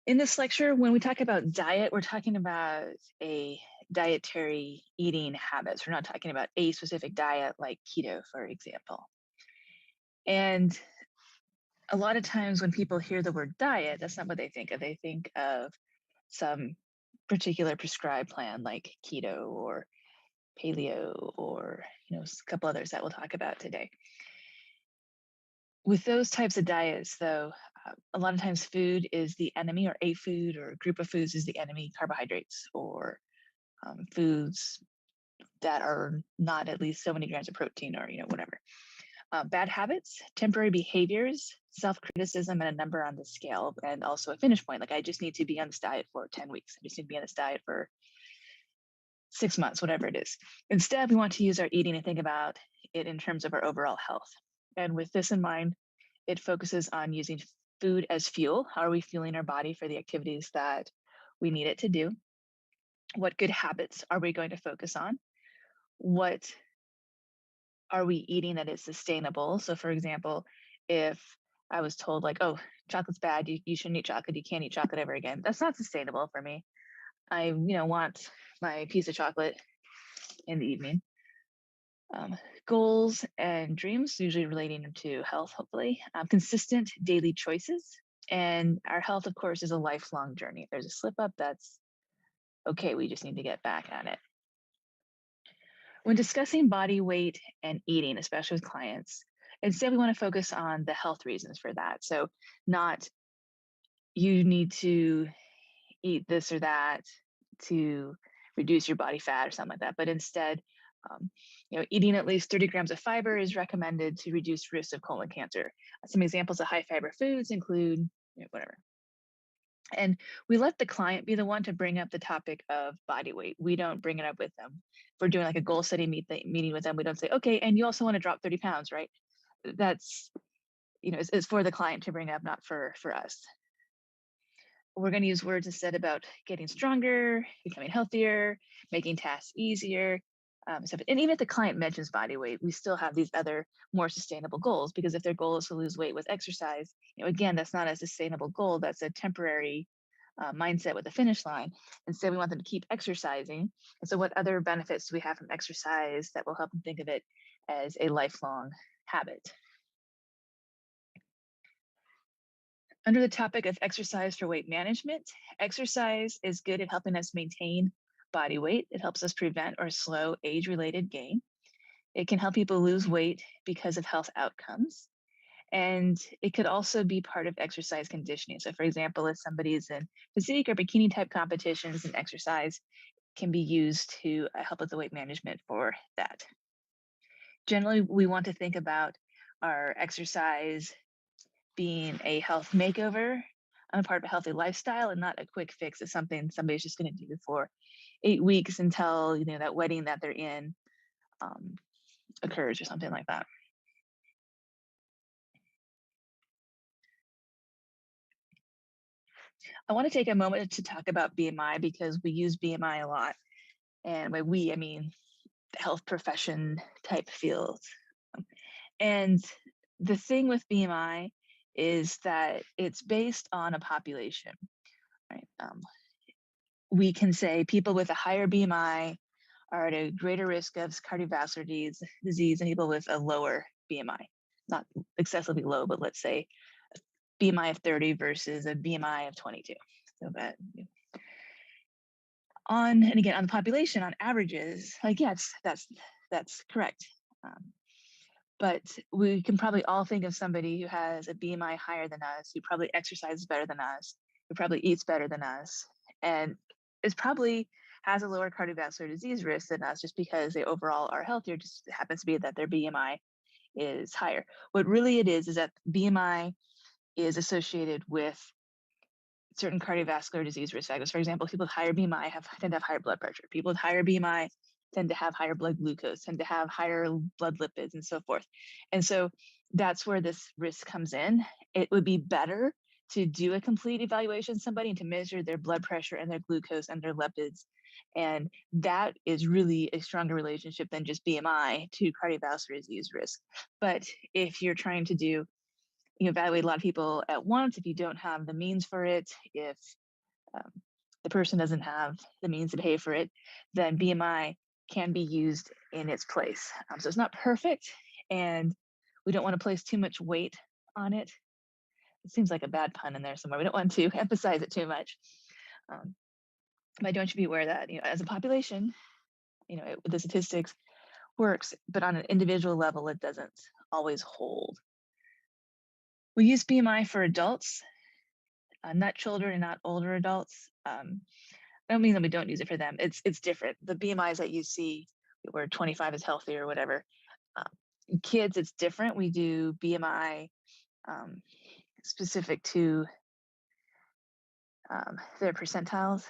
In this lecture, when we talk about diet, we're talking about a dietary eating habits. We're not talking about a specific diet like keto, for example. And a lot of times when people hear the word diet, that's not what they think of. They think of some particular prescribed plan like keto or paleo or a couple others that we'll talk about today. With those types of diets, though, a lot of times food is the enemy, or a food or a group of foods is the enemy, carbohydrates or foods that are not at least so many grams of protein or whatever. Bad habits, temporary behaviors, self-criticism, and a number on the scale, and also a finish point. Like I just need to be on this diet for 10 weeks. I just need to be on this diet for 6 months, whatever it is. Instead, we want to use our eating and think about it in terms of our overall health. And with this in mind, it focuses on using food as fuel. How are we fueling our body for the activities that we need it to do? What good habits are we going to focus on? What are we eating that is sustainable? So, for example, if I was told, like, oh, chocolate's bad, you shouldn't eat chocolate, you can't eat chocolate ever again, that's not sustainable for me. I, want my piece of chocolate in the evening. Um, Goals and dreams, usually relating to health, hopefully. Consistent daily choices. And our health, of course, is a lifelong journey. If there's a slip up, that's okay. We just need to get back on it. When discussing body weight and eating, especially with clients, instead we want to focus on the health reasons for that. So, not you need to eat this or that to reduce your body fat or something like that, but instead, um, eating at least 30 grams of fiber is recommended to reduce risk of colon cancer. Some examples of high fiber foods include whatever. And we let the client be the one to bring up the topic of body weight. We don't bring it up with them. If we're doing like a goal setting meeting with them, we don't say, okay, and you also want to drop 30 pounds, right? That's, it's for the client to bring up, not for us. We're going to use words instead about getting stronger, becoming healthier, making tasks easier. And even if the client mentions body weight, we still have these other more sustainable goals, because if their goal is to lose weight with exercise, again, that's not a sustainable goal. That's a temporary mindset with a finish line. Instead, we want them to keep exercising. And so, what other benefits do we have from exercise that will help them think of it as a lifelong habit? Under the topic of exercise for weight management, exercise is good at helping us maintain body weight. It helps us prevent or slow age related gain. It can help people lose weight because of health outcomes. And it could also be part of exercise conditioning. So, for example, if somebody is in physique or bikini type competitions, and exercise can be used to help with the weight management for that. Generally, we want to think about our exercise being a health makeover on a part of a healthy lifestyle, and not a quick fix. It's something somebody's just going to do for 8 weeks until that wedding that they're in um, occurs or something like that. I want to take a moment to talk about BMI, because we use BMI a lot, and by we I mean the health profession type field. And the thing with BMI is that it's based on a population, right? We can say people with a higher BMI are at a greater risk of cardiovascular disease than people with a lower BMI. Not excessively low, but let's say BMI of 30 versus a BMI of 22. So that and again, on the population, on averages, like, yes, that's correct. Um, but we can probably all think of somebody who has a BMI higher than us, who probably exercises better than us, who probably eats better than us, and is probably has a lower cardiovascular disease risk than us, just because they overall are healthier. Just happens to be that their BMI is higher. What really it is that BMI is associated with certain cardiovascular disease risk factors. For example, people with higher BMI tend to have higher blood pressure. People with higher BMI tend to have higher blood glucose, tend to have higher blood lipids, and so forth. And so that's where this risk comes in. It would be better to do a complete evaluation of somebody and to measure their blood pressure and their glucose and their lipids. And that is really a stronger relationship than just BMI to cardiovascular disease risk. But if you're trying to do you evaluate a lot of people at once if you don't have the means for it. If um, the person doesn't have the means to pay for it, then BMI can be used in its place. So it's not perfect, and we don't want to place too much weight on it. It seems like a bad pun in there somewhere. We don't want to emphasize it too much. Um, but I want you to be aware that, as a population, the statistics works, but on an individual level, it doesn't always hold. We use BMI for adults, not children and not older adults. I don't mean that we don't use it for them. It's different. The BMIs that you see where 25 is healthy or whatever. Kids, it's different. We do BMI specific to their percentiles.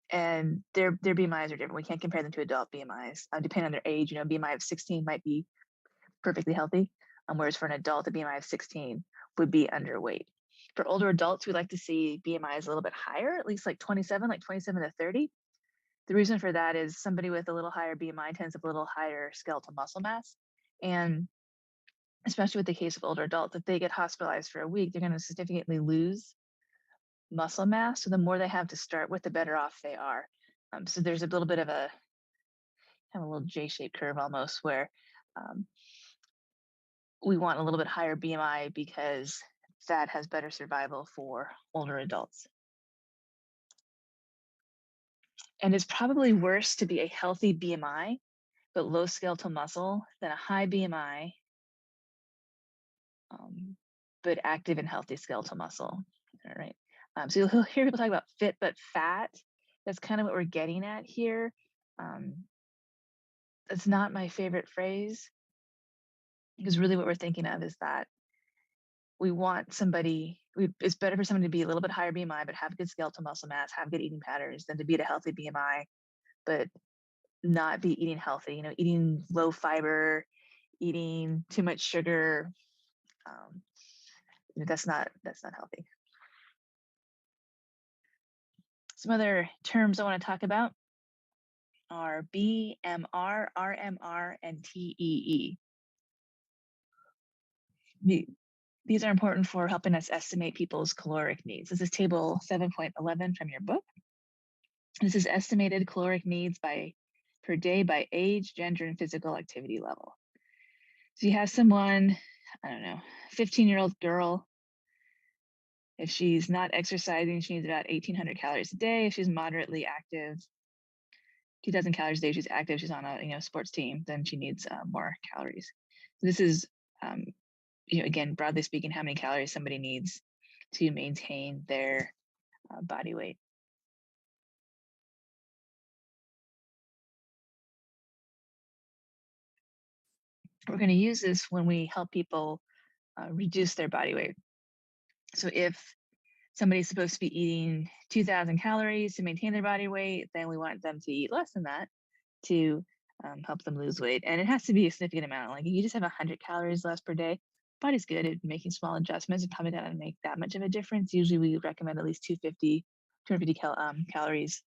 And their BMIs are different. We can't compare them to adult BMIs, depending on their age. BMI of 16 might be perfectly healthy, whereas for an adult, a BMI of 16 would be underweight. For older adults, we like to see BMIs a little bit higher, at least like 27 to 30. The reason for that is somebody with a little higher BMI tends to have a little higher skeletal muscle mass. And especially with the case of older adults, if they get hospitalized for a week, they're going to significantly lose muscle mass. So the more they have to start with, the better off they are. So there's a little bit of a kind of a little J-shaped curve almost where we want a little bit higher BMI because that has better survival for older adults. And it's probably worse to be a healthy BMI, but low skeletal muscle than a high BMI, but active and healthy skeletal muscle. All right. So you'll hear people talk about fit but fat. That's kind of what we're getting at here. That's not my favorite phrase, because really what we're thinking of is that we want it's better for someone to be a little bit higher BMI, but have good skeletal muscle mass, have good eating patterns, than to be at a healthy BMI, but not be eating healthy, eating low fiber, eating too much sugar. That's not healthy. Some other terms I want to talk about are BMR, RMR, and TEE. These are important for helping us estimate people's caloric needs. This is table 7.11 from your book. This is estimated caloric needs per day by age, gender, and physical activity level. So you have someone, I don't know, 15-year-old girl. If she's not exercising, she needs about 1,800 calories a day. If she's moderately active, 2,000 calories a day. She's active. She's on a sports team. Then she needs more calories. So this is, again, broadly speaking, how many calories somebody needs to maintain their body weight. We're going to use this when we help people reduce their body weight. So if somebody's supposed to be eating 2,000 calories to maintain their body weight, then we want them to eat less than that to help them lose weight. And it has to be a significant amount. Like if you just have 100 calories less per day, body's good at making small adjustments. It's probably not going to make that much of a difference. Usually we recommend at least 250 calories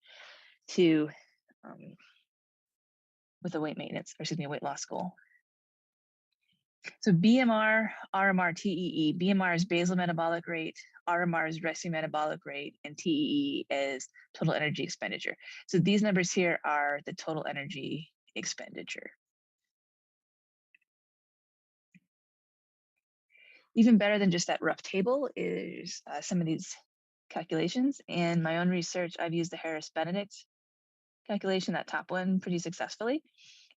to with a weight maintenance, or excuse me, a weight loss goal. So BMR, RMR, TEE. BMR is basal metabolic rate, RMR is resting metabolic rate, and TEE is total energy expenditure. So these numbers here are the total energy expenditure. Even better than just that rough table is some of these calculations. In my own research, I've used the Harris-Benedict calculation, that top one, pretty successfully.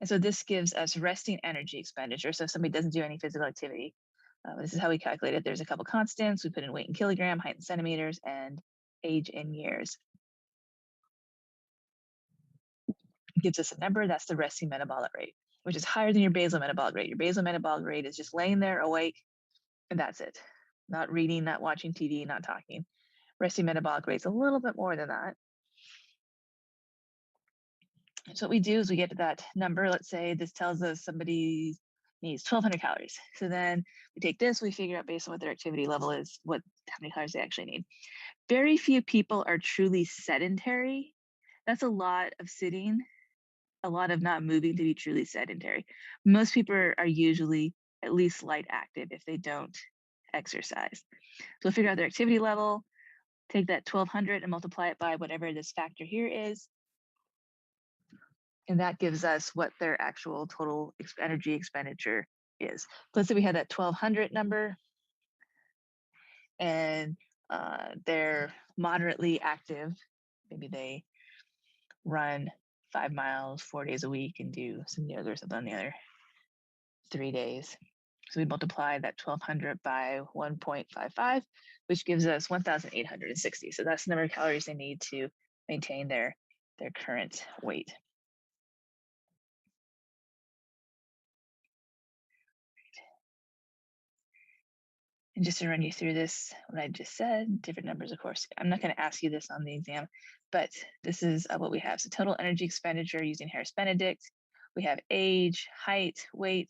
And so this gives us resting energy expenditure. So if somebody doesn't do any physical activity, this is how we calculate it. There's a couple constants. We put in weight in kilogram, height in centimeters, and age in years. It gives us a number. That's the resting metabolic rate, which is higher than your basal metabolic rate. Your basal metabolic rate is just laying there awake, and that's it. Not reading, not watching TV, not talking. Resting metabolic rate is a little bit more than that. So what we do is we get to that number. Let's say this tells us somebody needs 1,200 calories. So then we take this, we figure out based on what their activity level is, how many calories they actually need. Very few people are truly sedentary. That's a lot of sitting, a lot of not moving to be truly sedentary. Most people are usually at least light active if they don't exercise. So we'll figure out their activity level, take that 1200 and multiply it by whatever this factor here is. And that gives us what their actual total energy expenditure is. Let's say we had that 1200 number and they're moderately active. Maybe they run 5 miles 4 days a week and do some yoga or something on the other 3 days. So we multiply that 1200 by 1.55, which gives us 1860. So that's the number of calories they need to maintain their current weight. And just to run you through this, what I just said, different numbers, of course. I'm not going to ask you this on the exam, but this is what we have. So total energy expenditure using Harris-Benedict. We have age, height, weight.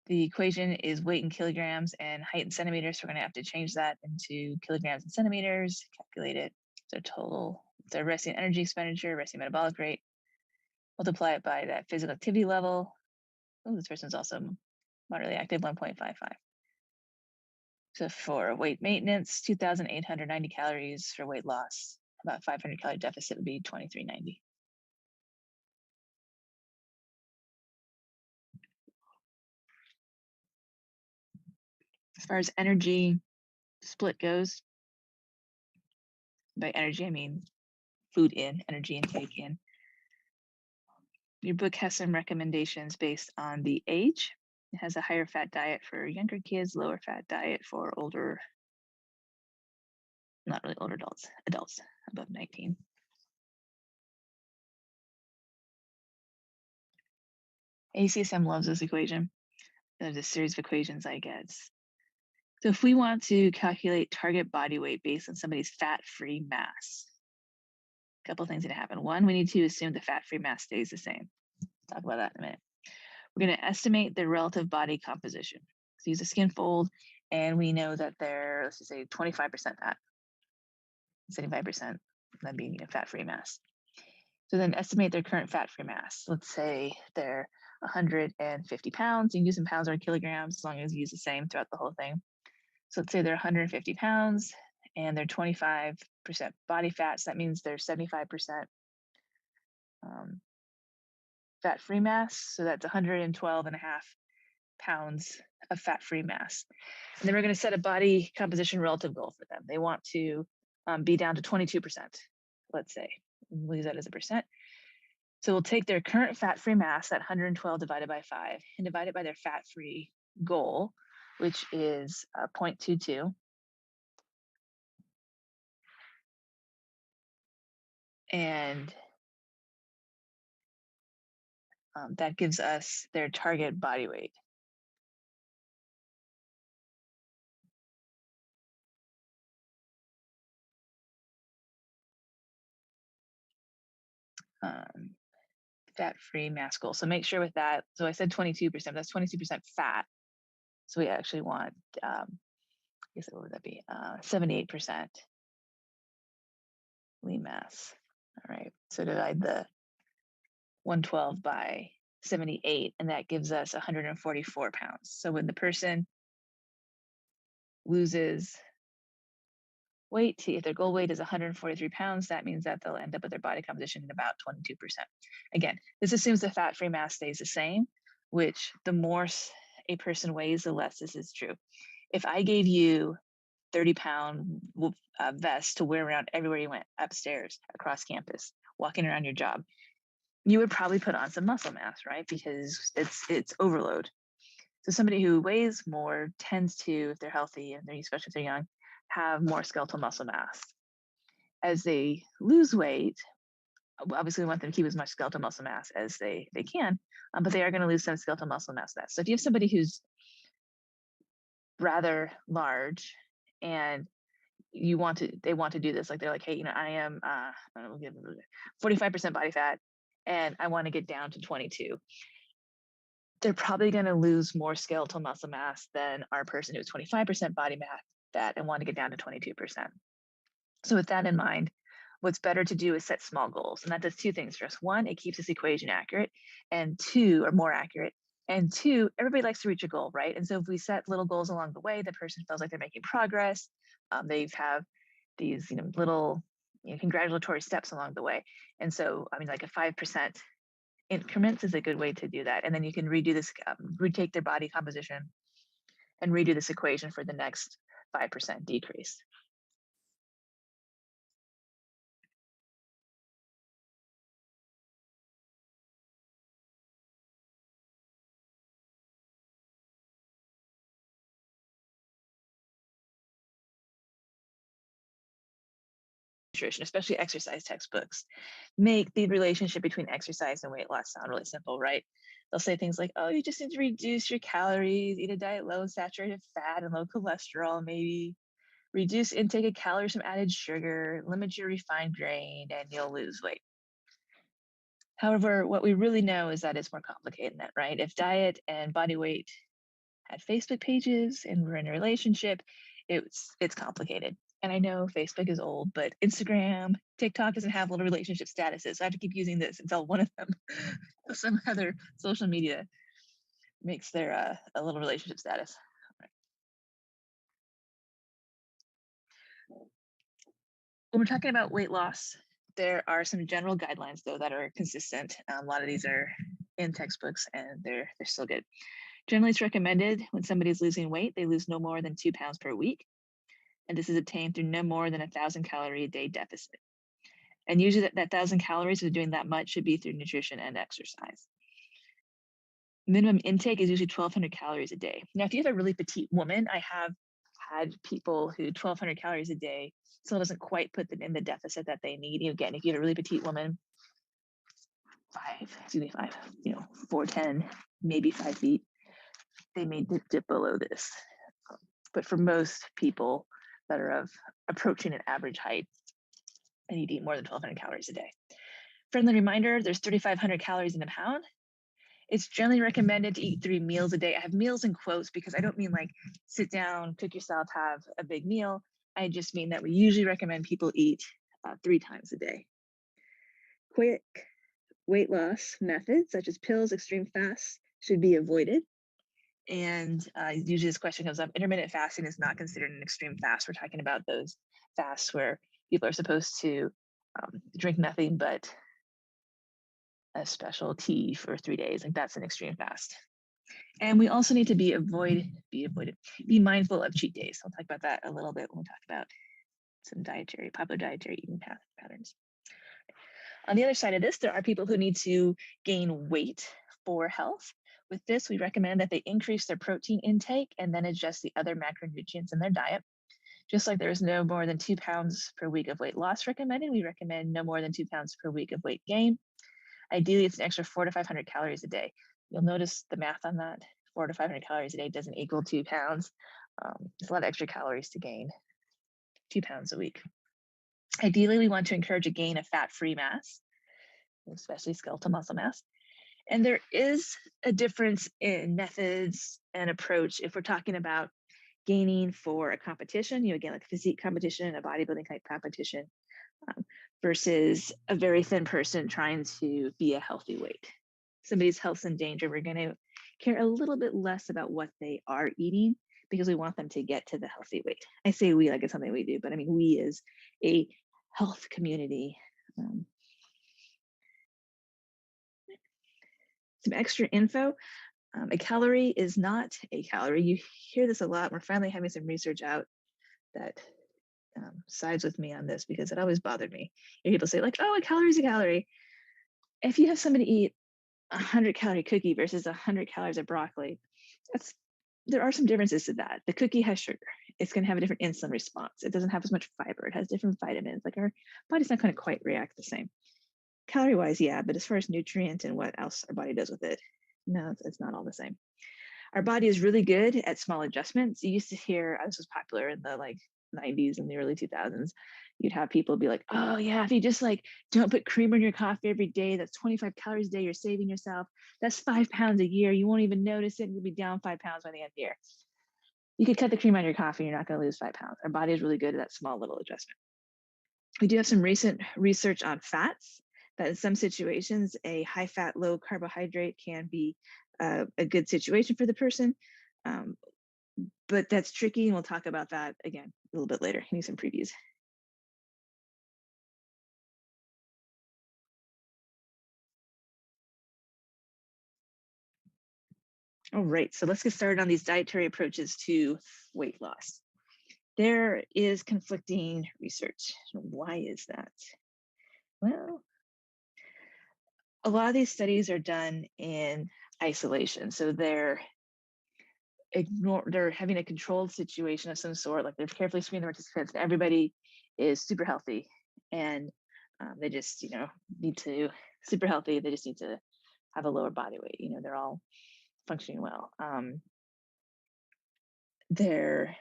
The equation is weight in kilograms and height in centimeters. So we're going to have to change that into kilograms and centimeters, calculate it. So total, the resting energy expenditure, resting metabolic rate, multiply it by that physical activity level. Oh, this person's also moderately active, 1.55. So for weight maintenance, 2,890 calories. For weight loss, about 500 calorie deficit would be 2,390. As far as energy split goes, by energy, I mean food in, energy intake in. Your book has some recommendations based on the age. It has a higher fat diet for younger kids, lower fat diet for older, not really older adults above 19. ACSM loves this equation. There's a series of equations I get. So if we want to calculate target body weight based on somebody's fat-free mass, a couple things need to happen. One, we need to assume the fat-free mass stays the same. Talk about that in a minute. We're going to estimate the relative body composition. So use a skin fold, and we know that they're, let's just say 25% fat, 75%, that being fat-free mass. So then estimate their current fat-free mass. Let's say they're 150 pounds. You can use in pounds or kilograms as long as you use the same throughout the whole thing. So let's say they're 150 pounds and they're 25% body fat. So that means they're 75% fat-free mass. So that's 112 and a half pounds of fat-free mass. And then we're going to set a body composition relative goal for them. They want to be down to 22%, let's say. We'll use that as a percent. So we'll take their current fat-free mass, that 112 divided by 5, and divide it by their fat-free goal, which is 0.22. And that gives us their target body weight. Fat-free mass goal. So make sure with that, so I said 22%, that's 22% fat. So we actually want, I guess what would that be? 78% lean mass. All right, so divide the 112 by 78, and that gives us 144 pounds. So when the person loses weight, if their goal weight is 143 pounds, that means that they'll end up with their body composition at about 22%. Again, this assumes the fat-free mass stays the same, which the more a person weighs, the less this is true. If I gave you 30-pound vest to wear around everywhere you went, upstairs, across campus, walking around your job, you would probably put on some muscle mass, right? Because it's overload. So somebody who weighs more tends to, if they're healthy, and especially if they're young, have more skeletal muscle mass. As they lose weight, obviously we want them to keep as much skeletal muscle mass as they can, but they are going to lose some skeletal muscle mass. So if you have somebody who's rather large and they want to do this, like they're like, hey, I am 45% body fat and I want to get down to 22. They're probably going to lose more skeletal muscle mass than our person who's 25% body fat and want to get down to 22%. So with that in mind, what's better to do is set small goals. And that does two things for us. One, it keeps this equation accurate, and two, or more accurate. And two, everybody likes to reach a goal, right? And so if we set little goals along the way, the person feels like they're making progress. They have these, little, congratulatory steps along the way. And so, I mean, like a 5% increments is a good way to do that. And then you can redo this, retake their body composition and redo this equation for the next 5% decrease. Nutrition, especially exercise textbooks, make the relationship between exercise and weight loss sound really simple, right? They'll say things like, oh, you just need to reduce your calories, eat a diet low in saturated fat and low cholesterol, maybe reduce intake of calories from added sugar, limit your refined grain, and you'll lose weight. However, what we really know is that it's more complicated than that, right? If diet and body weight had Facebook pages and we're in a relationship, it's complicated. And I know Facebook is old, but Instagram, TikTok doesn't have little relationship statuses. So I have to keep using this until one of them, some other social media makes their a little relationship status. When we're talking about weight loss, there are some general guidelines though that are consistent. A lot of these are in textbooks and they're still good. Generally, it's recommended when somebody's losing weight, they lose no more than 2 pounds per week. And this is obtained through no more than 1,000 calorie a day deficit. And usually that 1,000 calories, if doing that much, should be through nutrition and exercise. Minimum intake is usually 1,200 calories a day. Now, if you have a really petite woman, I have had people who 1,200 calories a day still doesn't quite put them in the deficit that they need. Again, if you have a really petite woman, 4'10", maybe 5 feet, they may dip below this. But for most people that are of approaching an average height, they need to eat more than 1,200 calories a day. Friendly reminder, there's 3,500 calories in a pound. It's generally recommended to eat 3 meals a day. I have meals in quotes because I don't mean like sit down, cook yourself, have a big meal. I just mean that we usually recommend people eat 3 times a day. Quick weight loss methods such as pills, extreme fasts should be avoided. And usually this question comes up, intermittent fasting is not considered an extreme fast. We're talking about those fasts where people are supposed to drink nothing but a special tea for 3 days. Like that's an extreme fast. And we also need to be mindful of cheat days. I'll talk about that a little bit when we talk about some popular dietary eating patterns. On the other side of this, there are people who need to gain weight for health. With this, we recommend that they increase their protein intake and then adjust the other macronutrients in their diet. Just like there's no more than 2 pounds per week of weight loss recommended, we recommend no more than 2 pounds per week of weight gain. Ideally, it's an extra 400 to 500 calories a day. You'll notice the math on that. 400 to 500 calories a day doesn't equal 2 pounds. It's a lot of extra calories to gain 2 pounds a week. Ideally, we want to encourage a gain of fat-free mass, especially skeletal muscle mass. And there is a difference in methods and approach if we're talking about gaining for a competition, again, like a physique competition, a bodybuilding type competition, versus a very thin person trying to be a healthy weight. Somebody's health's in danger, we're going to care a little bit less about what they are eating because we want them to get to the healthy weight. I say we like it's something we do, but I mean, we as a health community. Some extra info. A calorie is not a calorie. You hear this a lot. We're finally having some research out that sides with me on this because it always bothered me. People say like, oh, a calorie is a calorie. If you have somebody eat 100-calorie cookie versus 100 calories of broccoli, there are some differences to that. The cookie has sugar. It's going to have a different insulin response. It doesn't have as much fiber. It has different vitamins. Like our body's not going to quite react the same. Calorie-wise, yeah, but as far as nutrient and what else our body does with it, no, it's not all the same. Our body is really good at small adjustments. You used to hear, this was popular in the 90s and the early 2000s. You'd have people be like, oh yeah, if you just don't put creamer in your coffee every day, that's 25 calories a day you're saving yourself. That's 5 pounds a year. You won't even notice it. You'll be down 5 pounds by the end of the year. You could cut the cream on your coffee. You're not going to lose 5 pounds. Our body is really good at that small little adjustment. We do have some recent research on fats that in some situations, a high fat, low carbohydrate can be a good situation for the person. Um, but that's tricky, and we'll talk about that again a little bit later. Give me some previews. All right, so let's get started on these dietary approaches to weight loss. There is conflicting research. Why is that? Well, a lot of these studies are done in isolation. So they're having a controlled situation of some sort, like they've carefully screened the participants, and everybody is super healthy. And they just, need to super healthy. They just need to have a lower body weight. They're all functioning well. They're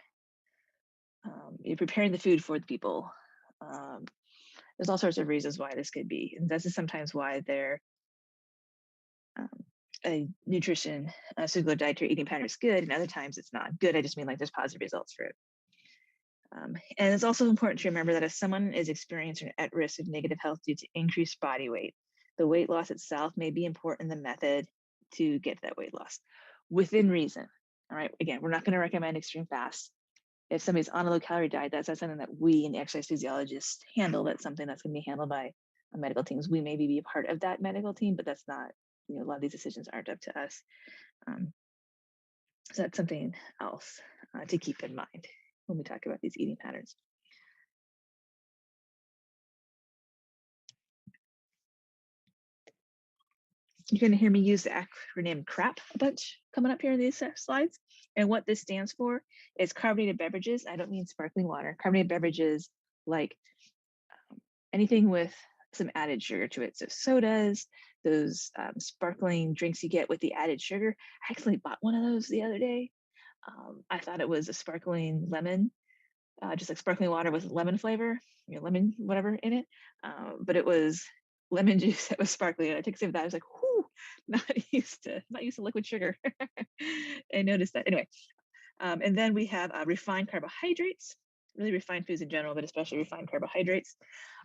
you're preparing the food for the people. Um, there's all sorts of reasons why this could be, and this is sometimes why they're um, a nutrition, singular dietary eating pattern is good, and other times it's not good. I just mean like there's positive results for it. And it's also important to remember that if someone is experiencing or at risk of negative health due to increased body weight, the weight loss itself may be important in the method to get that weight loss within reason. All right. Again, we're not going to recommend extreme fast. If somebody's on a low calorie diet, that's not something that we and the exercise physiologists handle. That's something that's going to be handled by medical teams. We maybe be a part of that medical team, but that's not, a lot of these decisions aren't up to us. So that's something else to keep in mind when we talk about these eating patterns. You're going to hear me use the acronym CRAP a bunch coming up here in these slides. And what this stands for is carbonated beverages. I don't mean sparkling water. Carbonated beverages like anything with some added sugar to it. So sodas, those sparkling drinks you get with the added sugar. I actually bought one of those the other day. I thought it was a sparkling lemon, just like sparkling water with lemon flavor, lemon whatever in it. But it was lemon juice that was sparkling. And I took a sip of that. I was like, whoo, not used to liquid sugar. I noticed that. Anyway, and then we have refined carbohydrates, really refined foods in general, but especially refined carbohydrates.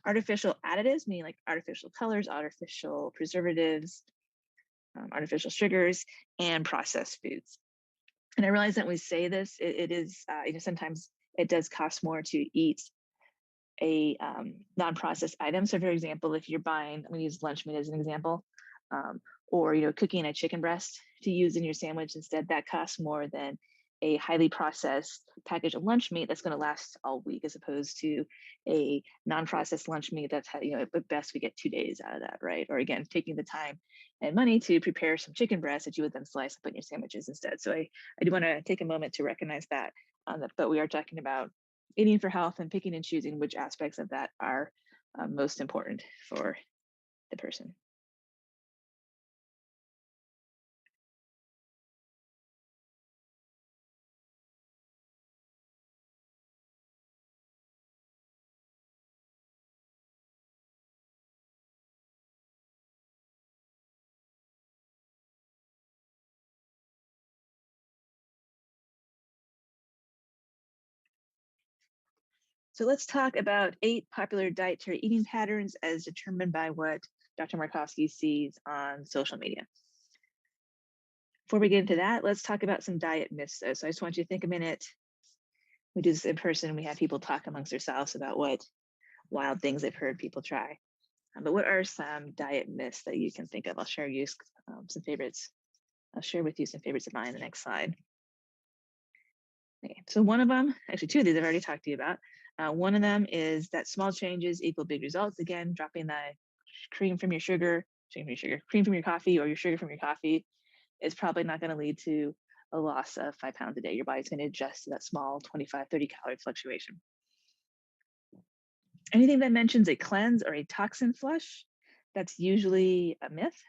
Artificial additives, meaning like artificial colors, artificial preservatives, artificial sugars, and processed foods. And I realize that when we say this, it is, sometimes it does cost more to eat a non-processed item. So for example, if you're buying, I'm gonna use lunch meat as an example, or cooking a chicken breast to use in your sandwich instead, that costs more than a highly processed package of lunch meat that's going to last all week, as opposed to a non-processed lunch meat that's at best we get 2 days out of that, right? Or again, taking the time and money to prepare some chicken breast that you would then slice and put in your sandwiches instead. So I do want to take a moment to recognize that, but we are talking about eating for health and picking and choosing which aspects of that are most important for the person. So let's talk about 8 popular dietary eating patterns as determined by what Dr. Markowski sees on social media. Before we get into that, let's talk about some diet myths. So I just want you to think a minute. We do this in person. We have people talk amongst themselves about what wild things they've heard people try. But what are some diet myths that you can think of? I'll share you some favorites. I'll share with you some favorites of mine in the next slide. Okay, so one of them, actually 2 of these I've already talked to you about. One of them is that small changes equal big results. Again, dropping the cream from your cream from your coffee, or your sugar from your coffee is probably not going to lead to a loss of 5 pounds a day. Your body's going to adjust to that small 25, 30 calorie fluctuation. Anything that mentions a cleanse or a toxin flush, that's usually a myth.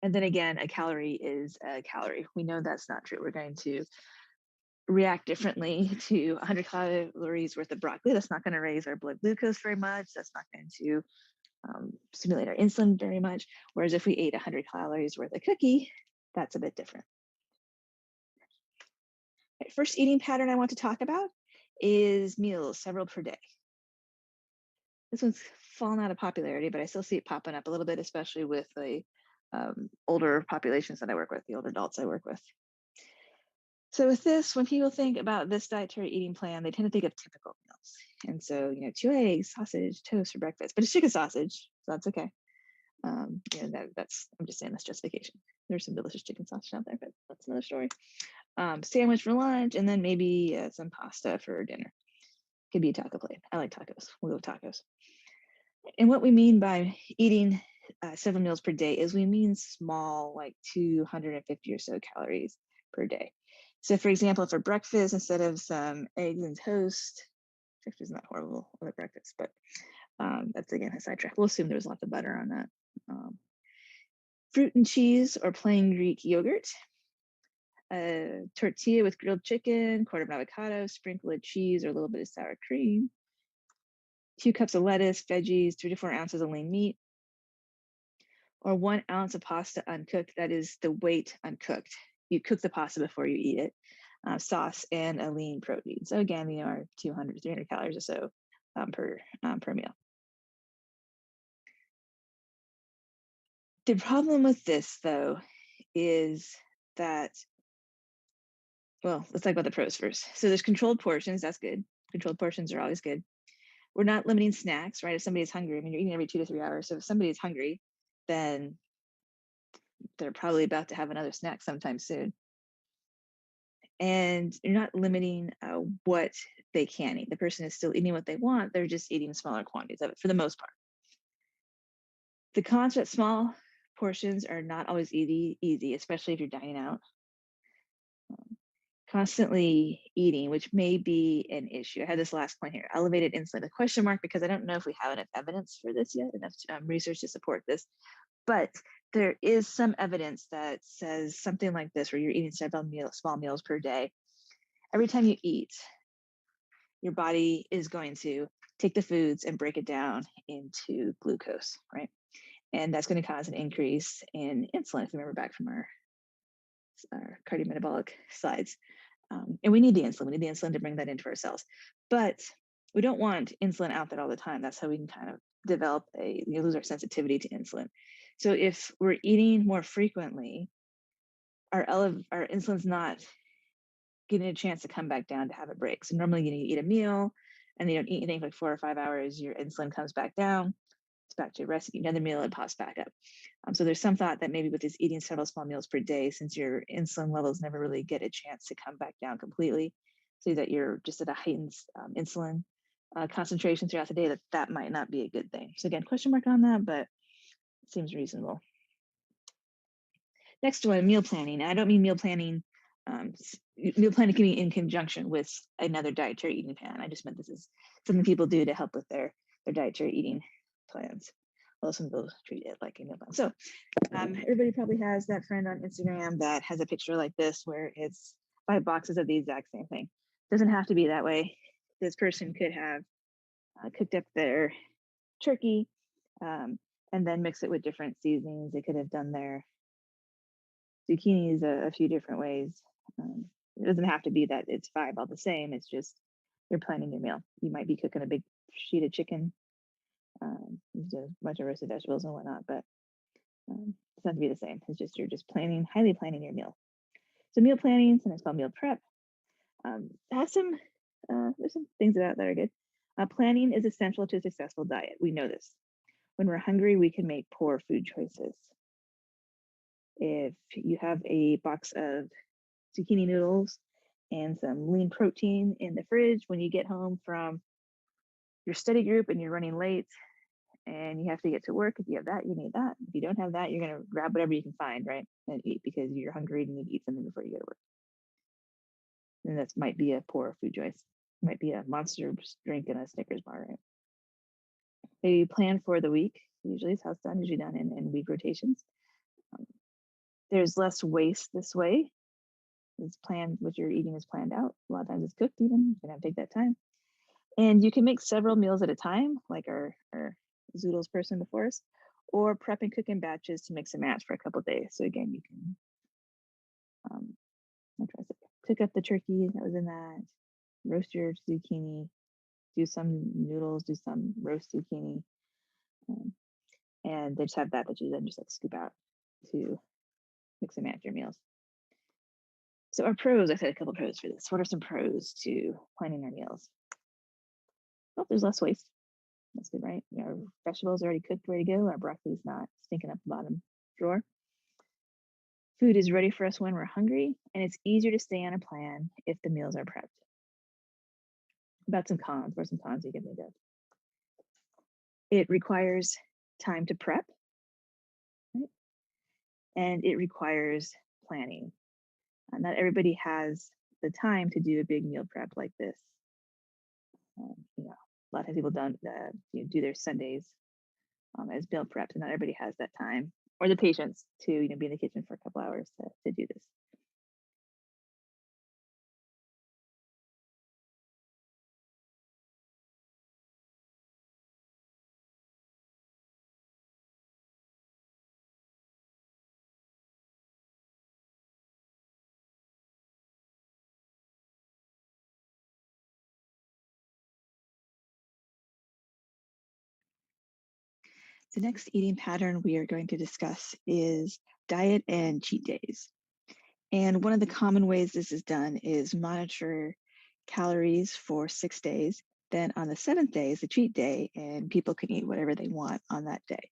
And then again, a calorie is a calorie. We know that's not true. We're going to react differently to 100 calories worth of broccoli. That's not going to raise our blood glucose very much. That's not going to stimulate our insulin very much. Whereas if we ate 100 calories worth of cookie, that's a bit different. Okay, first eating pattern I want to talk about is meals, several per day. This one's fallen out of popularity, but I still see it popping up a little bit, especially with the older populations that I work with, the older adults I work with. So with this, when people think about this dietary eating plan, they tend to think of typical meals. And so, 2 eggs, sausage, toast for breakfast, but it's chicken sausage, so that's okay. That's I'm just saying that's justification. There's some delicious chicken sausage out there, but that's another story. Sandwich for lunch, and then maybe some pasta for dinner. Could be a taco plate. I like tacos. We'll go with tacos. And what we mean by eating several meals per day is we mean small, like 250 or so calories per day. So, for example, for breakfast, instead of some eggs and toast, breakfast is not horrible on the breakfast, but that's again a sidetrack. We'll assume there's lots of butter on that. Fruit and cheese or plain Greek yogurt, a tortilla with grilled chicken, quarter of an avocado, sprinkle of cheese or a little bit of sour cream, 2 cups of lettuce, veggies, 3 to 4 ounces of lean meat, or 1 ounce of pasta uncooked. That is the weight uncooked. You cook the pasta before you eat it. Sauce and a lean protein. So again, 200 to 300 calories or so per meal. The problem with this, though, is that, well, let's talk about the pros first. So there's controlled portions. That's good. Controlled portions are always good. We're not limiting snacks, right? If somebody's hungry, I mean, you're eating every 2 to 3 hours. So if somebody's hungry, then they're probably about to have another snack sometime soon. And you're not limiting what they can eat. The person is still eating what they want. They're just eating smaller quantities of it for the most part. The cons that small portions are not always easy, especially if you're dining out. Constantly eating, which may be an issue. I had this last point here, elevated insulin, a question mark, because I don't know if we have enough evidence for this yet, enough research to support this. But there is some evidence that says something like this, where you're eating several small meals per day. Every time you eat, your body is going to take the foods and break it down into glucose, right? And that's going to cause an increase in insulin, if you remember back from our cardiometabolic slides. And we need the insulin. We need the insulin to bring that into our cells. But we don't want insulin out there all the time. That's how we can kind of develop lose our sensitivity to insulin. So if we're eating more frequently, our insulin's not getting a chance to come back down to have a break. So normally you eat a meal and you don't eat anything for like 4 or 5 hours, your insulin comes back down, it's back to rest, eat another meal, and pops back up. So there's some thought that maybe with this eating several small meals per day, since your insulin levels never really get a chance to come back down completely, so that you're just at a heightened insulin concentration throughout the day, that might not be a good thing. So again, question mark on that, but it seems reasonable. Next one, meal planning. I don't mean meal planning. Meal planning can be in conjunction with another dietary eating plan. I just meant this is something people do to help with their dietary eating plans. Well, some people treat it like a meal plan. So everybody probably has that friend on Instagram that has a picture like this where it's 5 boxes of the exact same thing. Doesn't have to be that way. This person could have cooked up their turkey and then mix it with different seasonings. They could have done their zucchinis a few different ways. It doesn't have to be that it's 5 all the same. It's just you're planning your meal. You might be cooking a big sheet of chicken, a bunch of roasted vegetables and whatnot, but it's not to be the same. It's just you're just highly planning your meal. So meal planning, sometimes called meal prep, there's some things about that are good. Planning is essential to a successful diet. We know this. When we're hungry, we can make poor food choices. If you have a box of zucchini noodles and some lean protein in the fridge when you get home from your study group and you're running late and you have to get to work, if you have that, you need that. If you don't have that, you're going to grab whatever you can find, right? And eat because you're hungry and you need to eat something before you go to work. And that might be a poor food choice. It might be a Monster drink and a Snickers bar, right? They plan for the week. Usually it's how it's done, usually done in week rotations. There's less waste this way. It's planned, what you're eating is planned out. A lot of times it's cooked even. You can have to take that time. And you can make several meals at a time, like our Zoodles person before us, or prep and cook in batches to mix and match for a couple of days. So again, you can cook up the turkey that was in that, roast your zucchini, do some noodles, do some roast zucchini, and they just have that you then just like scoop out. to mix and match your meals. So our pros, I said a couple pros for this. What are some pros to planning our meals? Well, there's less waste. That's good, right? Our vegetables are already cooked, ready to go. Our broccoli's not stinking up the bottom drawer. Food is ready for us when we're hungry, and it's easier to stay on a plan if the meals are prepped. About some cons, what are some cons you can think of? It requires time to prep, right? And it requires planning. Not everybody has the time to do a big meal prep like this. A lot of times people don't do their Sundays as meal preps, and not everybody has that time or the patience to be in the kitchen for a couple hours to do this. The next eating pattern we are going to discuss is diet and cheat days. And one of the common ways this is done is monitor calories for 6 days. Then on the 7th day is the cheat day, and people can eat whatever they want on that day.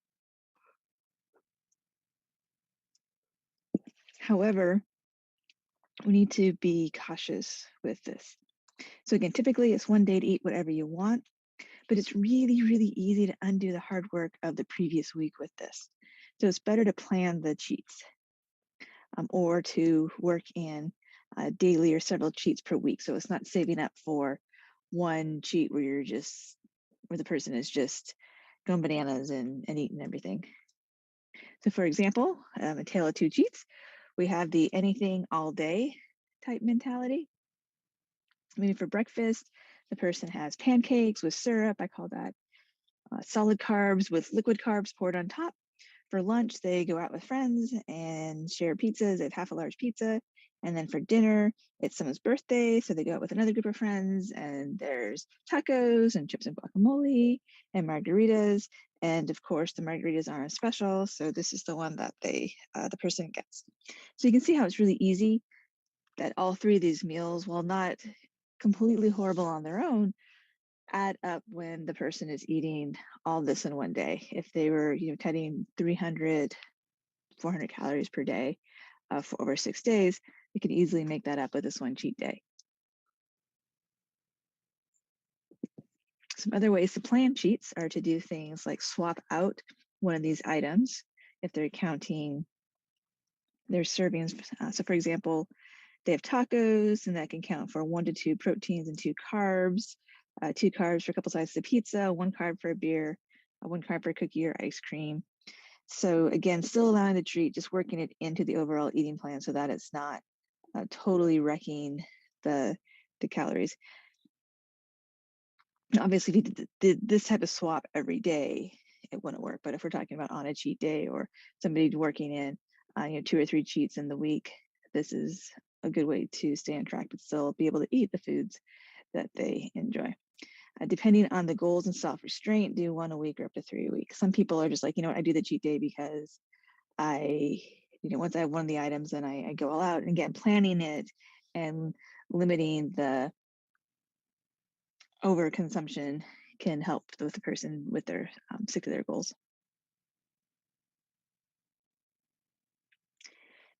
However, we need to be cautious with this. So again, typically it's 1 day to eat whatever you want, but it's really, really easy to undo the hard work of the previous week with this. So it's better to plan the cheats or to work in daily or several cheats per week. So it's not saving up for one cheat where the person is just going bananas and eating everything. So for example, a tale of two cheats, we have the anything all day type mentality. Maybe for breakfast, the person has pancakes with syrup. I call that solid carbs with liquid carbs poured on top. For lunch, they go out with friends and share pizzas. They have half a large pizza. And then for dinner, it's someone's birthday. So they go out with another group of friends and there's tacos and chips and guacamole and margaritas. And of course, the margaritas aren't special. So this is the one that the person gets. So you can see how it's really easy that all three of these meals, while not completely horrible on their own, add up when the person is eating all this in one day. If they were cutting 300, 400 calories per day for over 6 days, they could easily make that up with this one cheat day. Some other ways to plan cheats are to do things like swap out one of these items if they're counting their servings. So for example, they have tacos, and that can count for 1 to 2 proteins and 2 carbs. 2 carbs for a couple slices of pizza, 1 carb for a beer, 1 carb for a cookie or ice cream. So again, still allowing the treat, just working it into the overall eating plan so that it's not totally wrecking the calories. Obviously, if you did this type of swap every day, it wouldn't work. But if we're talking about on a cheat day or somebody working in 2 or 3 cheats in the week, this is a good way to stay on track but still be able to eat the foods that they enjoy. Depending on the goals and self-restraint, do 1 a week or up to 3 a week. Some people are just like, I do the cheat day because once I have one of the items, then I go all out. And again, planning it and limiting the overconsumption can help with the person with their stick to their goals.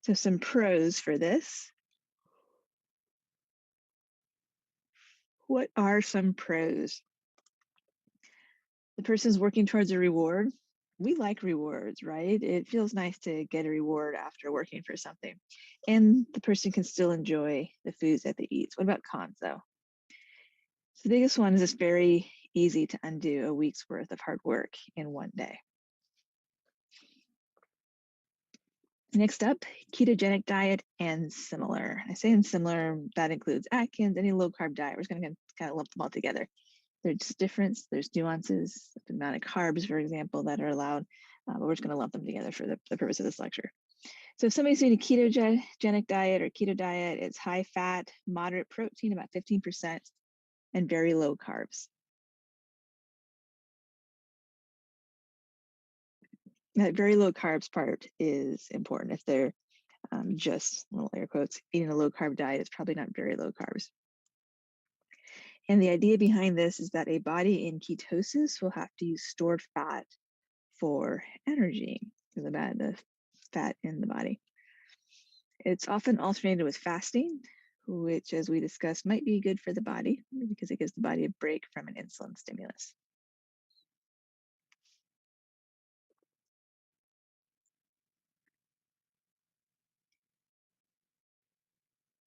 So some pros for this. What are some pros? The person's working towards a reward. We like rewards, right? It feels nice to get a reward after working for something. And the person can still enjoy the foods that they eat. What about cons though? So the biggest one is it's very easy to undo a week's worth of hard work in 1 day. Next up, ketogenic diet and similar. I say in similar, that includes Atkins, any low carb diet. We're just going to kind of lump them all together. There's difference, there's nuances, the amount of carbs, for example, that are allowed, but we're just going to lump them together for the purpose of this lecture. So if somebody's doing a ketogenic diet or keto diet, it's high fat, moderate protein, about 15%, and very low carbs. That very low carbs part is important. If they're just little air quotes eating a low carb diet, it's probably not very low carbs. And the idea behind this is that a body in ketosis will have to use stored fat for energy, the fat in the body. It's often alternated with fasting, which, as we discussed, might be good for the body because it gives the body a break from an insulin stimulus.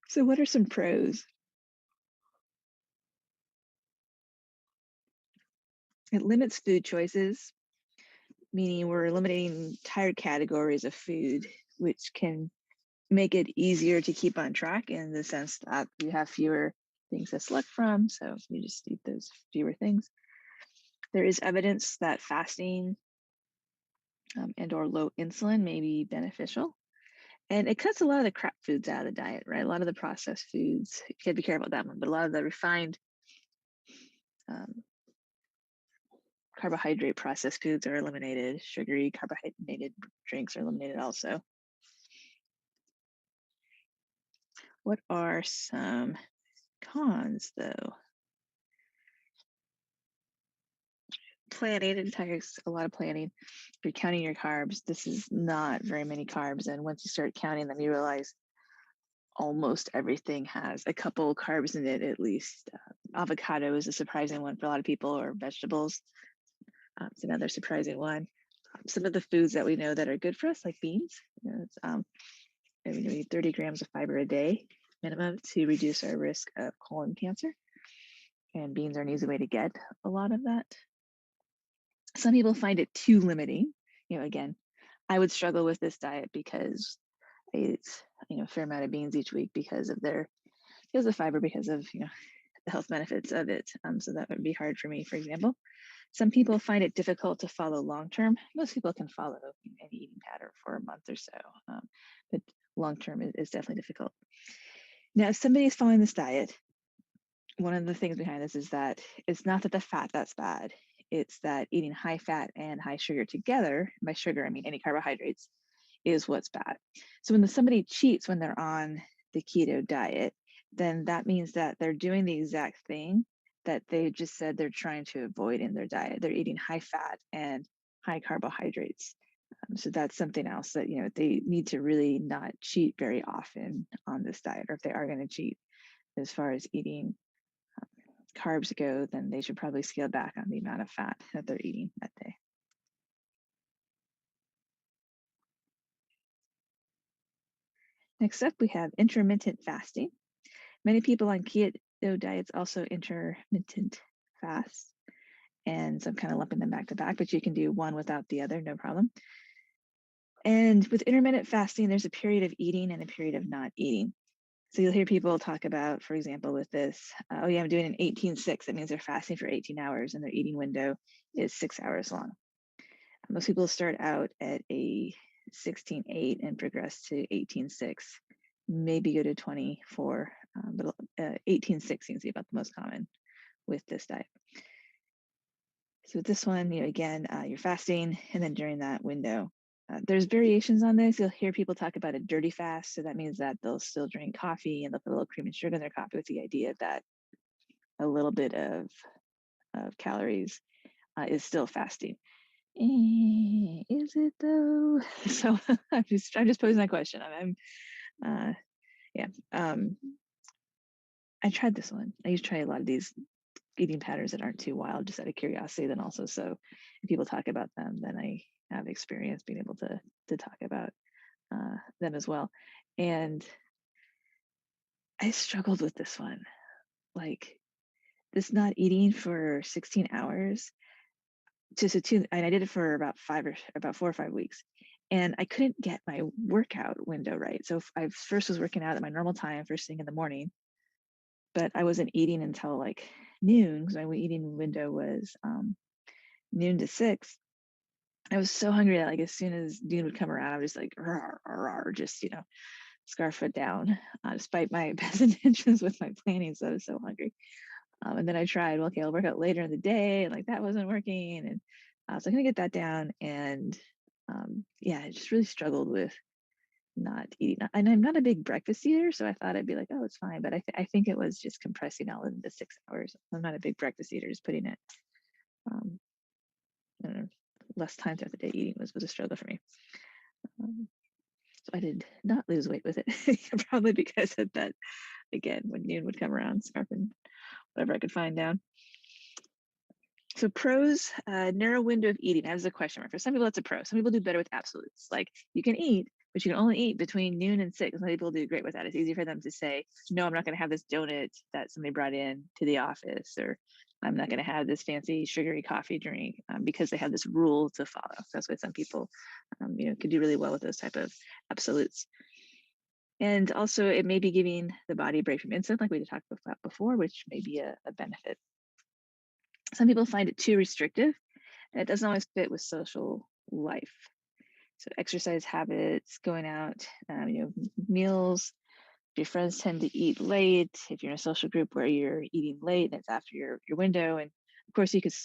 So, what are some pros? It limits food choices, meaning we're eliminating entire categories of food, which can make it easier to keep on track in the sense that you have fewer things to select from. So you just eat those fewer things. There is evidence that fasting and or low insulin may be beneficial. And it cuts a lot of the crap foods out of the diet, right? A lot of the processed foods, you have to be careful about that one, but a lot of the refined um, carbohydrate processed foods are eliminated. Sugary carbohydrated drinks are eliminated also. What are some cons though? Planning, it requires a lot of planning. If you're counting your carbs, this is not very many carbs. And once you start counting them, you realize almost everything has a couple carbs in it at least. Avocado is a surprising one for a lot of people, or vegetables. It's another surprising one. Some of the foods that we know that are good for us, like beans, we need 30 grams of fiber a day minimum to reduce our risk of colon cancer. And beans are an easy way to get a lot of that. Some people find it too limiting. Again, I would struggle with this diet because I eat, a fair amount of beans each week because of fiber, because of, the health benefits of it. So that would be hard for me, for example. Some people find it difficult to follow long term. Most people can follow any eating pattern for a month or so, but long term is definitely difficult. Now, if somebody is following this diet, one of the things behind this is that it's not that the fat that's bad. It's that eating high fat and high sugar together, by sugar, I mean any carbohydrates, is what's bad. So when somebody cheats when they're on the keto diet, then that means that they're doing the exact thing that they just said they're trying to avoid in their diet. They're eating high fat and high carbohydrates. So that's something else that, they need to really not cheat very often on this diet, or if they are going to cheat as far as eating carbs go, then they should probably scale back on the amount of fat that they're eating that day. Next up, we have intermittent fasting. Many people on keto diets also intermittent fast, and so I'm kind of lumping them back to back, but you can do one without the other, no problem. And with intermittent fasting, there's a period of eating and a period of not eating. So you'll hear people talk about, for example, with this, oh yeah, I'm doing an 18-6. That means they're fasting for 18 hours and their eating window is 6 hours long. Most people start out at a 16-8 and progress to 18-6, maybe go to 24, but 18-6 seems to be about the most common with this diet. So with this one, again, you're fasting, and then during that window, there's variations on this. You'll hear people talk about a dirty fast. So that means that they'll still drink coffee and they'll put a little cream and sugar in their coffee with the idea that a little bit of calories is still fasting. Is it though? So I'm just posing that question. Yeah. I tried this one. I used to try a lot of these eating patterns that aren't too wild, just out of curiosity. Then also, so if people talk about them, then I have experience being able to talk about them as well. And I struggled with this one, like this not eating for 16 hours. And I did it for about 4 or 5 weeks, and I couldn't get my workout window right. So I first was working out at my normal time, first thing in the morning, but I wasn't eating until like noon because my eating window was noon to 6. I was so hungry that like as soon as noon would come around, I was just like, rawr, rawr, just scarf it down, despite my best intentions with my planning. So I was so hungry. And then I tried, well, okay, I'll work out later in the day, and like that wasn't working. And so I'm gonna get that down. And Yeah, I just really struggled with not eating. And I'm not a big breakfast eater, so I thought I'd be like, oh, it's fine. But I think it was just compressing all into 6 hours. I'm not a big breakfast eater, just putting it, um, I don't know, less time throughout the day eating was a struggle for me. Um, so I did not lose weight with it, probably because of that. Again, when noon would come around, scarfing whatever I could find down. So pros, narrow window of eating. That was a question mark. For some people, that's a pro. Some people do better with absolutes. Like you can eat, but you can only eat between noon and 6. Some people do great with that. It's easy for them to say, no, I'm not going to have this donut that somebody brought in to the office, or I'm not going to have this fancy sugary coffee drink, because they have this rule to follow. So that's why some people, could do really well with those type of absolutes. And also, it may be giving the body a break from insulin, like we talked about before, which may be a benefit. Some people find it too restrictive, and it doesn't always fit with social life. So exercise habits, going out, meals. If your friends tend to eat late, if you're in a social group where you're eating late and it's after your window, and of course you could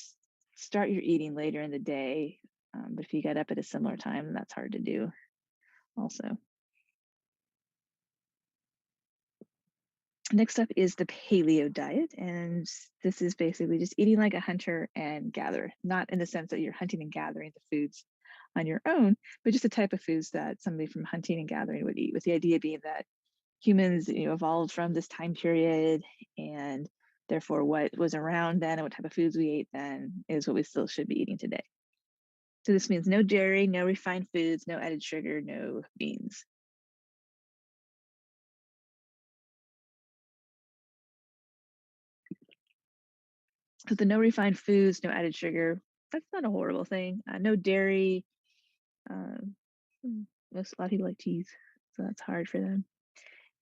start your eating later in the day, but if you got up at a similar time, that's hard to do also. Next up is the paleo diet, and this is basically just eating like a hunter and gatherer, not in the sense that you're hunting and gathering the foods on your own, but just the type of foods that somebody from hunting and gathering would eat, with the idea being that humans, evolved from this time period, and therefore what was around then and what type of foods we ate then is what we still should be eating today. So this means no dairy, no refined foods, no added sugar, no beans. So the no refined foods, no added sugar, that's not a horrible thing. No dairy. Um, a lot of people like cheese, so that's hard for them.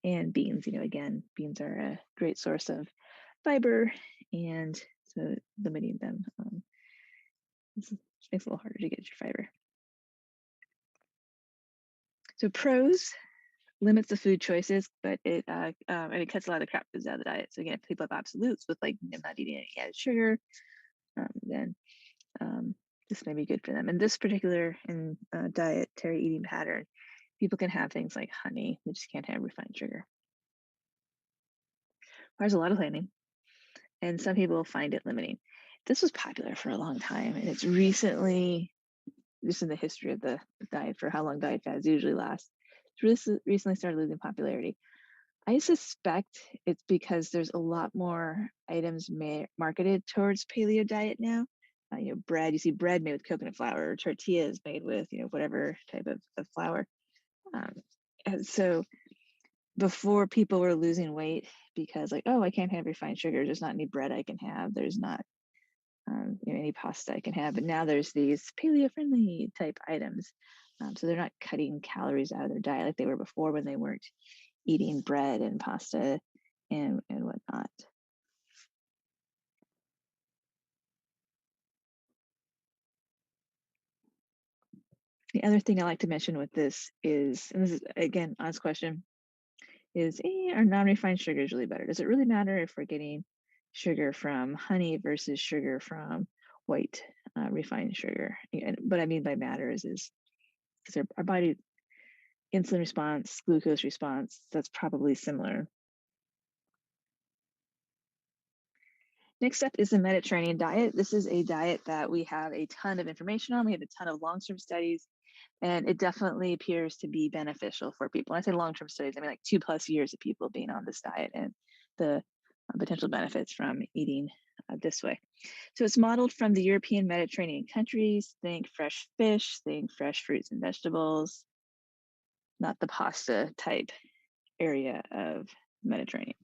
And beans, again, beans are a great source of fiber, and so limiting them makes it a little harder to get your fiber. So pros, limits the food choices, but it cuts a lot of crap foods out of the diet. So again, if people have absolutes with like not eating any added sugar, then this may be good for them. In this particular dietary eating pattern, people can have things like honey, they just can't have refined sugar. Requires a lot of planning, and some people find it limiting. This was popular for a long time, and it's recently, just in the history of the diet, for how long diet fads usually last, it's recently started losing popularity. I suspect it's because there's a lot more items marketed towards paleo diet now. Bread, you see bread made with coconut flour, or tortillas made with, whatever type of flour. Um, and so before, people were losing weight because like, oh, I can't have refined sugar. There's not any bread I can have. There's not any pasta I can have. But now there's these paleo friendly type items. So they're not cutting calories out of their diet like they were before, when they weren't eating bread and pasta and whatnot. The other thing I like to mention with this is, and this is again honest question, is are non-refined sugars really better? Does it really matter if we're getting sugar from honey versus sugar from white refined sugar? And what I mean by matter is because our body insulin response, glucose response, that's probably similar. Next up is the Mediterranean diet. This is a diet that we have a ton of information on. We have a ton of long-term studies, and it definitely appears to be beneficial for people. When I say long-term studies, I mean like 2+ years of people being on this diet, and the potential benefits from eating this way. So it's modeled from the European Mediterranean countries. Think fresh fish, think fresh fruits and vegetables, not the pasta type area of Mediterranean.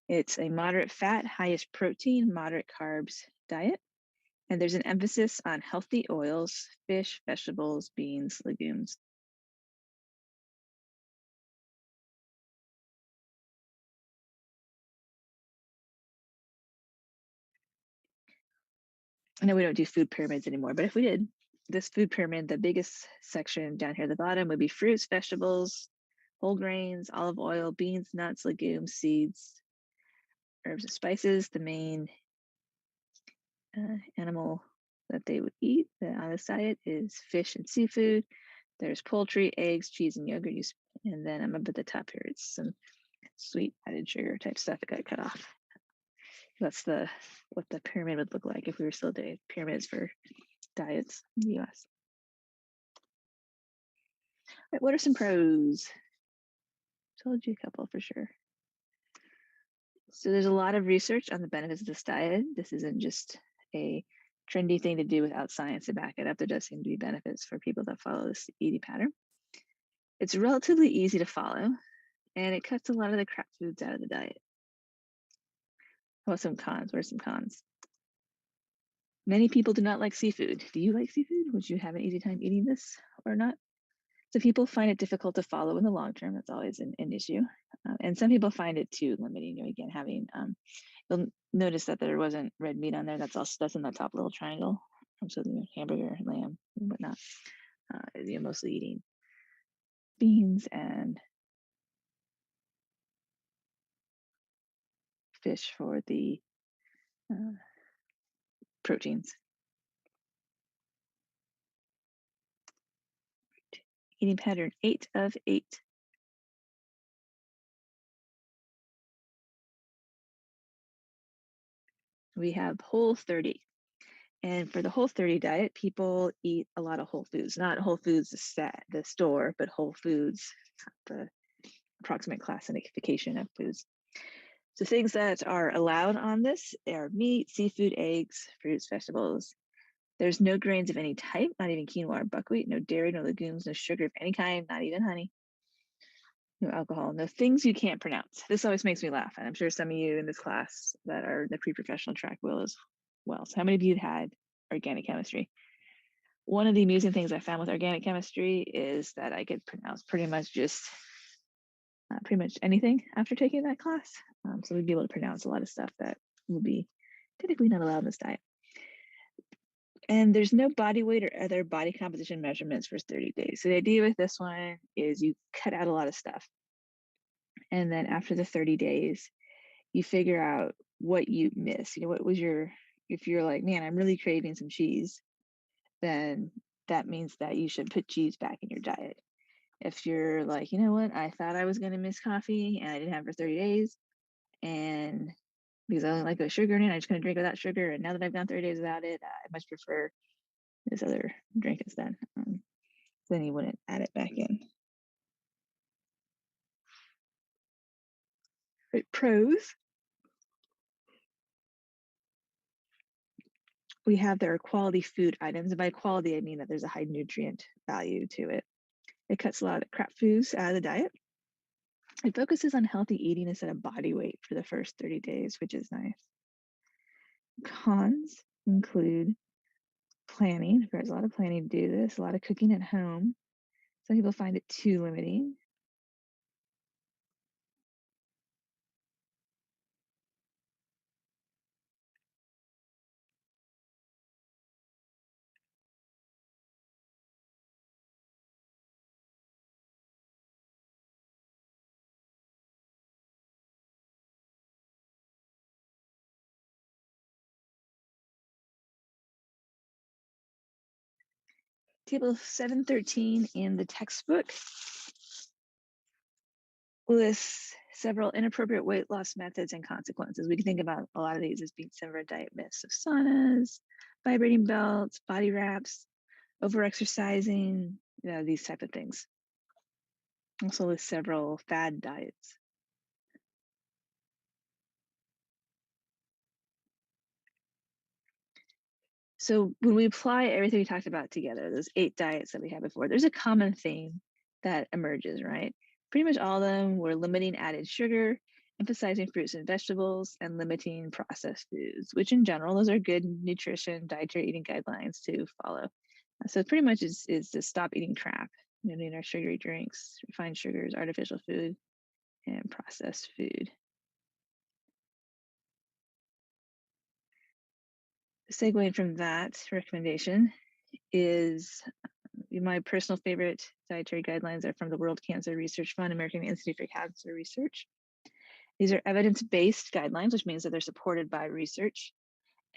It's a moderate fat, highest protein, moderate carbs diet. And there's an emphasis on healthy oils, fish, vegetables, beans, legumes. I know we don't do food pyramids anymore, but if we did, this food pyramid, the biggest section down here at the bottom would be fruits, vegetables, whole grains, olive oil, beans, nuts, legumes, seeds, herbs and spices. The main animal that they would eat on this diet is fish and seafood. There's poultry, eggs, cheese, and yogurt. And then I'm up at the top here. It's some sweet added sugar type stuff that got cut off. That's what the pyramid would look like if we were still doing pyramids for diets in the US. All right, what are some pros? Told you a couple for sure. So there's a lot of research on the benefits of this diet. This isn't just a trendy thing to do without science to back it up. There does seem to be benefits for people that follow this eating pattern. It's relatively easy to follow, and it cuts a lot of the crap foods out of the diet. How about some cons? What are some cons? Many people do not like seafood. Do you like seafood? Would you have an easy time eating this or not? So people find it difficult to follow in the long term. That's always an issue. And some people find it too limiting. Again, having you'll notice that there wasn't red meat on there. That's in that top little triangle. So hamburger, lamb, and whatnot. Mostly eating beans and fish for the proteins. Eating pattern 8 of 8. We have Whole30. And for the Whole30 diet, people eat a lot of whole foods, not Whole Foods, the store, but Whole Foods, the approximate classification of foods. So things that are allowed on this are meat, seafood, eggs, fruits, vegetables. There's no grains of any type, not even quinoa or buckwheat, no dairy, no legumes, no sugar of any kind, not even honey. No alcohol, no things you can't pronounce. This always makes me laugh, and I'm sure some of you in this class that are the pre-professional track will as well. So how many of you had organic chemistry? One of the amusing things I found with organic chemistry is that I could pronounce pretty much anything after taking that class. So we'd be able to pronounce a lot of stuff that will be typically not allowed in this diet. And there's no body weight or other body composition measurements for 30 days. So the idea with this one is you cut out a lot of stuff. And then after the 30 days, you figure out what you miss. What was if you're like, man, I'm really craving some cheese, then that means that you should put cheese back in your diet. If you're like, you know what, I thought I was going to miss coffee and I didn't have it for 30 days, and because I only like the sugar in it, I'm just going to drink without sugar. And now that I've gone 30 days without it, I much prefer this other drink instead. Then you wouldn't add it back in. Right, pros. We have their quality food items. And by quality, I mean that there's a high nutrient value to it. It cuts a lot of crap foods out of the diet. It focuses on healthy eating instead of body weight for the first 30 days, which is nice. Cons include planning. Requires a lot of planning to do this, a lot of cooking at home. Some people find it too limiting. Table 713 in the textbook lists several inappropriate weight loss methods and consequences. We can think about a lot of these as being some of our diet myths. So saunas, vibrating belts, body wraps, overexercising, these type of things. Also lists several fad diets. So when we apply everything we talked about together, those 8 diets that we had before, there's a common theme that emerges, right? Pretty much all of them were limiting added sugar, emphasizing fruits and vegetables, and limiting processed foods, which in general, those are good nutrition, dietary eating guidelines to follow. So pretty much is to stop eating crap, our sugary drinks, refined sugars, artificial food, and processed food. Segueing from that recommendation is my personal favorite dietary guidelines are from the World Cancer Research Fund, American Institute for Cancer Research. These are evidence-based guidelines, which means that they're supported by research,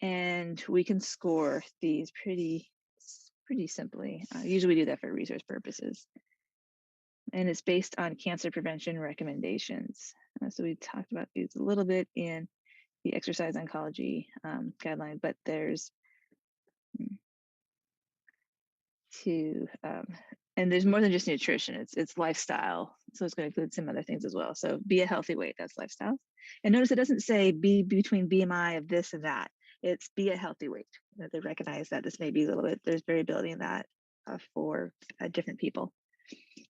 And we can score these pretty simply. Usually we do that for research purposes. And it's based on cancer prevention recommendations. So we talked about these a little bit in the exercise oncology guideline, but there's and there's more than just nutrition. It's lifestyle. So it's going to include some other things as well. So be a healthy weight, that's lifestyle. And notice it doesn't say be between BMI of this and that. It's be a healthy weight. They recognize that this may be a little bit, there's variability in that for different people.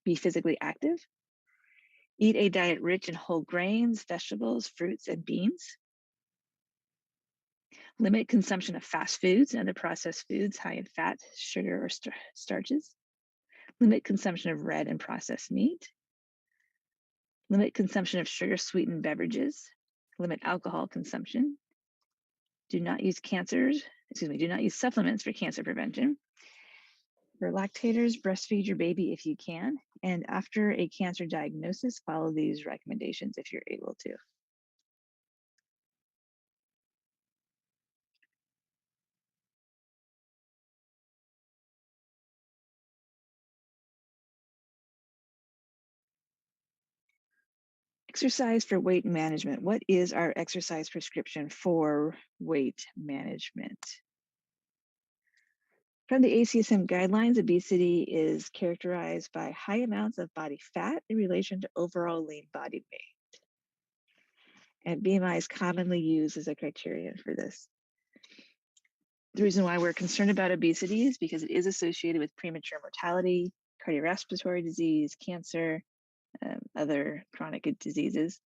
Be physically active. Eat a diet rich in whole grains, vegetables, fruits, and beans. Limit consumption of fast foods and other processed foods high in fat, sugar, or starches. Limit consumption of red and processed meat. Limit consumption of sugar-sweetened beverages. Limit alcohol consumption. Do not use supplements for cancer prevention. For lactators, breastfeed your baby if you can. And after a cancer diagnosis, follow these recommendations if you're able to. Exercise for weight management. What is our exercise prescription for weight management? From the ACSM guidelines, obesity is characterized by high amounts of body fat in relation to overall lean body weight. And BMI is commonly used as a criterion for this. The reason why we're concerned about obesity is because it is associated with premature mortality, cardiorespiratory disease, cancer, other chronic diseases.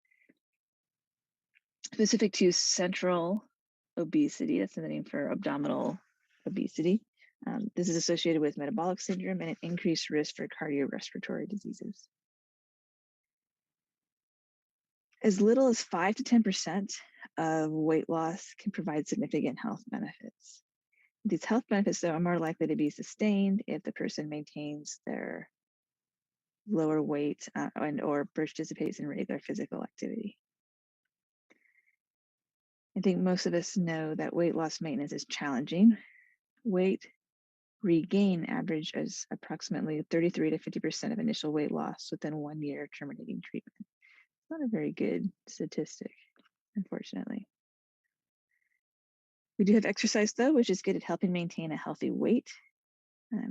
Specific to central obesity, that's the name for abdominal obesity. This is associated with metabolic syndrome and an increased risk for cardiorespiratory diseases. As little as 5 to 10% of weight loss can provide significant health benefits. These health benefits, though, are more likely to be sustained if the person maintains their lower weight and or participates in regular physical activity. I think most of us know that weight loss maintenance is challenging. Weight regain average is approximately 33 to 50% of initial weight loss within 1 year terminating treatment. It's not a very good statistic, unfortunately. We do have exercise, though, which is good at helping maintain a healthy weight.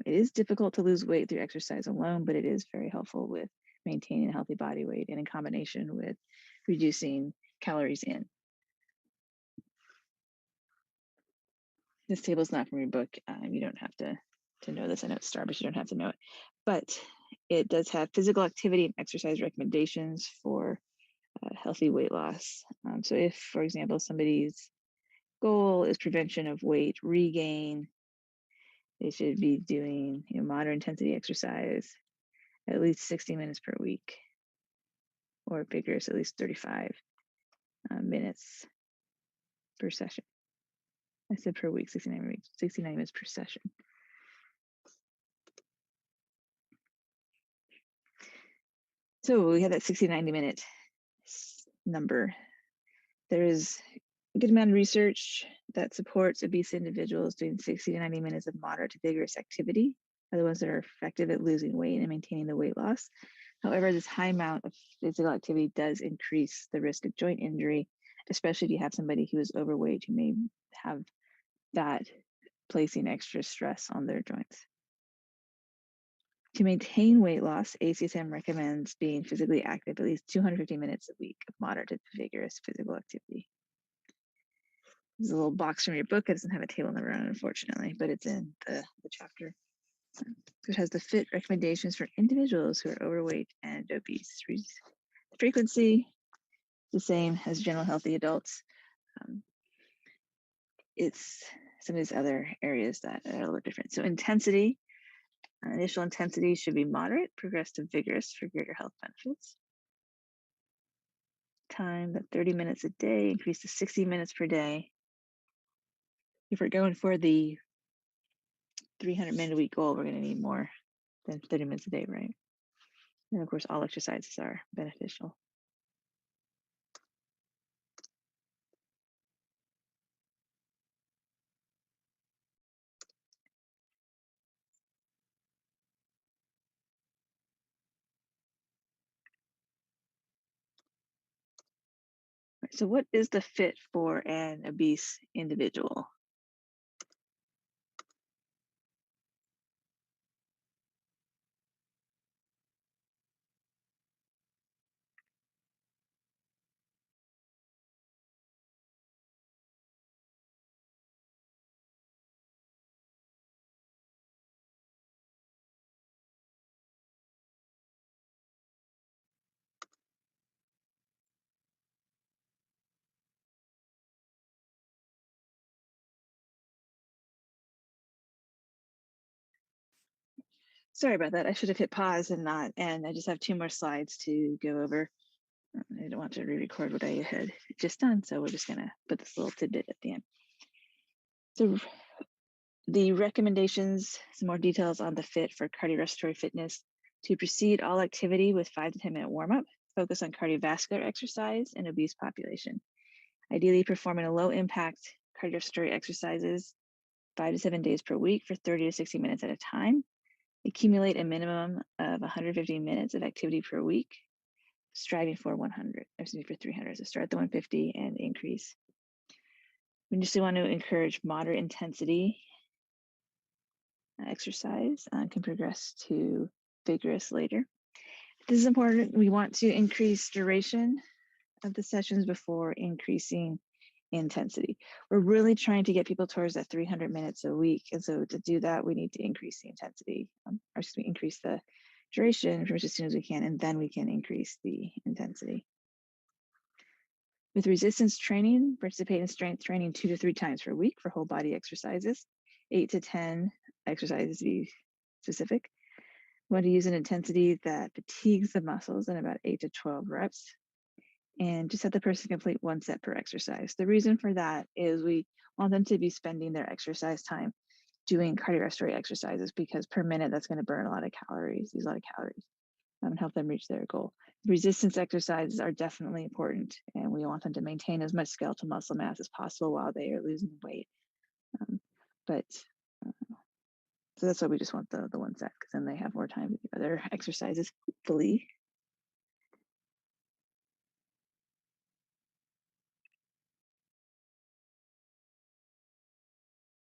It is difficult to lose weight through exercise alone, but it is very helpful with maintaining a healthy body weight and in combination with reducing calories in. This table is not from your book. You don't have to know this. I know it's Starbucks, you don't have to know it. But it does have physical activity and exercise recommendations for healthy weight loss. So if, for example, somebody's goal is prevention of weight regain, they should be doing moderate intensity exercise at least 60 minutes per week, or vigorous at least 35 minutes per session. I said per week, 69 minutes per session. So we have that 60, 90 minute number. There is a good amount of research that supports obese individuals doing 60 to 90 minutes of moderate to vigorous activity are the ones that are effective at losing weight and maintaining the weight loss. However, this high amount of physical activity does increase the risk of joint injury, especially if you have somebody who is overweight who may have that placing extra stress on their joints. To maintain weight loss, ACSM recommends being physically active at least 250 minutes a week of moderate to vigorous physical activity. There's a little box from your book. It doesn't have a table number on it, unfortunately, but it's in the chapter. It has the fit recommendations for individuals who are overweight and obese. The frequency, the same as general healthy adults. It's some of these other areas that are a little different. So intensity, initial intensity should be moderate, progress to vigorous for greater health benefits. Time, that 30 minutes a day, increase to 60 minutes per day. If we're going for the 300-minute a week goal, we're going to need more than 30 minutes a day, right? And of course, all exercises are beneficial. So what is the fit for an obese individual? Sorry about that. I should have hit pause and not, and I just have 2 more slides to go over. I don't want to re-record what I had just done, so we're just gonna put this little tidbit at the end. So the recommendations, some more details on the fit for cardiorespiratory fitness: to proceed all activity with 5 to 10-minute warm-up, focus on cardiovascular exercise in obese population. Ideally performing a low impact cardiorespiratory exercises 5 to 7 days per week for 30 to 60 minutes at a time. Accumulate a minimum of 150 minutes of activity per week, striving for 100, excuse me, for 300. So start at the 150 and increase. We just want to encourage moderate intensity exercise, can progress to vigorous later. This is important. We want to increase duration of the sessions before increasing intensity. We're really trying to get people towards that 300 minutes a week. And so to do that, we need to increase the intensity, or excuse me, increase the duration pretty much as soon as we can, and then we can increase the intensity. With resistance training, participate in strength training 2 to 3 times per week for whole body exercises, 8 to 10 exercises to be specific. We want to use an intensity that fatigues the muscles in about 8 to 12 reps, and just have the person complete 1 set per exercise. The reason for that is we want them to be spending their exercise time doing cardiorespiratory exercises, because per minute that's going to burn a lot of calories, use a lot of calories, and help them reach their goal. Resistance exercises are definitely important, and we want them to maintain as much skeletal muscle mass as possible while they are losing weight. But so that's why we just want the 1 set, because then they have more time to do other exercises, hopefully.